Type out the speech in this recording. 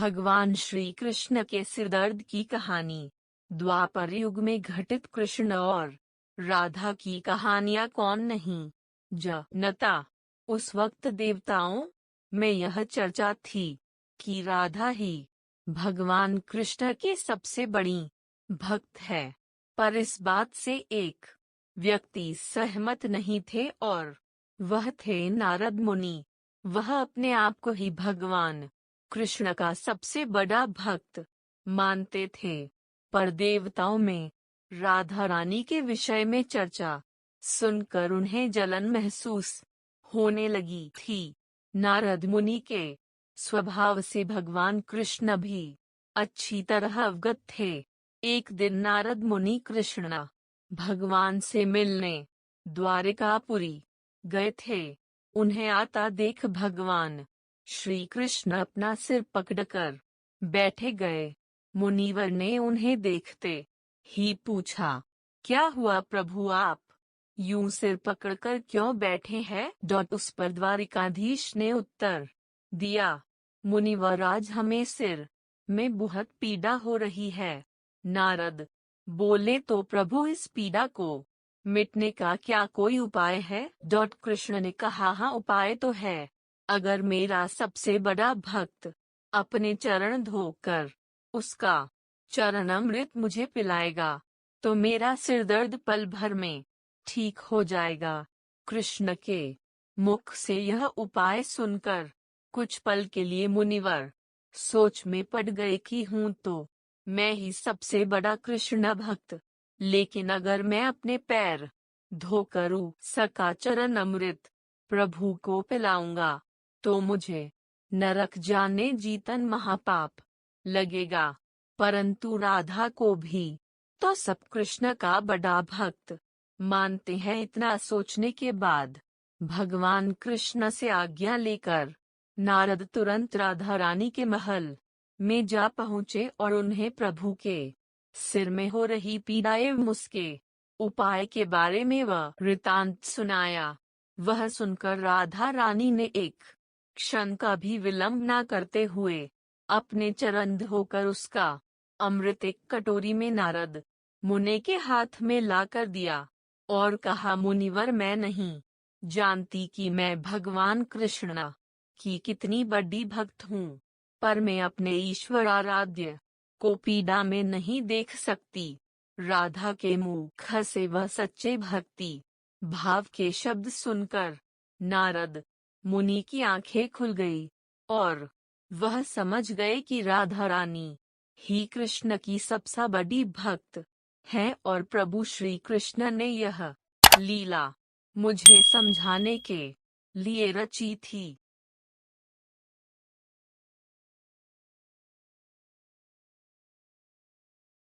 भगवान श्री कृष्ण के सिरदर्द की कहानी। द्वापर युग में घटित कृष्ण और राधा की कहानियां कौन नहीं जानता। उस वक्त देवताओं में यह चर्चा थी कि राधा ही भगवान कृष्ण की सबसे बड़ी भक्त है, पर इस बात से एक व्यक्ति सहमत नहीं थे और वह थे नारद मुनि। वह अपने आप को ही भगवान कृष्ण का सबसे बड़ा भक्त मानते थे, पर देवताओं में राधा रानी के विषय में चर्चा सुनकर उन्हें जलन महसूस होने लगी थी। नारद मुनि के स्वभाव से भगवान कृष्ण भी अच्छी तरह अवगत थे। एक दिन नारद मुनि कृष्ण भगवान से मिलने द्वारिकापुरी गए थे। उन्हें आता देख भगवान श्री कृष्ण अपना सिर पकड़कर बैठे गए। मुनिवर ने उन्हें देखते ही पूछा, क्या हुआ प्रभु, आप यूं सिर पकड़कर क्यों बैठे हैं? उस पर द्वारिकाधीश ने उत्तर दिया, मुनिवर, आज हमें सिर में बहुत पीड़ा हो रही है। नारद बोले, तो प्रभु, इस पीड़ा को मिटने का क्या कोई उपाय है? कृष्ण ने कहा, हाँ, उपाय तो है। अगर मेरा सबसे बड़ा भक्त अपने चरण धोकर उसका चरण अमृत मुझे पिलाएगा तो मेरा सिर दर्द पल भर में ठीक हो जाएगा। कृष्ण के मुख से यह उपाय सुनकर कुछ पल के लिए मुनिवर सोच में पड़ गए कि हूं तो मैं ही सबसे बड़ा कृष्ण भक्त, लेकिन अगर मैं अपने पैर धोकर उसका चरण अमृत प्रभु को पिलाऊंगा तो मुझे नरक जाने जीतन महापाप लगेगा। परंतु राधा को भी तो सब कृष्ण का बड़ा भक्त मानते हैं। इतना सोचने के बाद भगवान कृष्ण से आज्ञा लेकर नारद तुरंत राधा रानी के महल में जा पहुँचे और उन्हें प्रभु के सिर में हो रही पीड़ा एवं उसके उपाय के बारे में वह वृतांत सुनाया। वह सुनकर राधा रानी ने एक क्षण का भी विलंब न करते हुए अपने चरण धोकर उसका अमृत एक कटोरी में नारद मुनि के हाथ में लाकर दिया और कहा, मुनिवर, मैं नहीं जानती कि मैं भगवान कृष्ण की कितनी बड़ी भक्त हूँ, पर मैं अपने ईश्वर आराध्य को पीड़ा में नहीं देख सकती। राधा के मुख से वह सच्चे भक्ति भाव के शब्द सुनकर नारद मुनि की आंखें खुल गई और वह समझ गए कि राधा रानी ही कृष्ण की सबसे बड़ी भक्त है और प्रभु श्री कृष्ण ने यह लीला मुझे समझाने के लिए रची थी।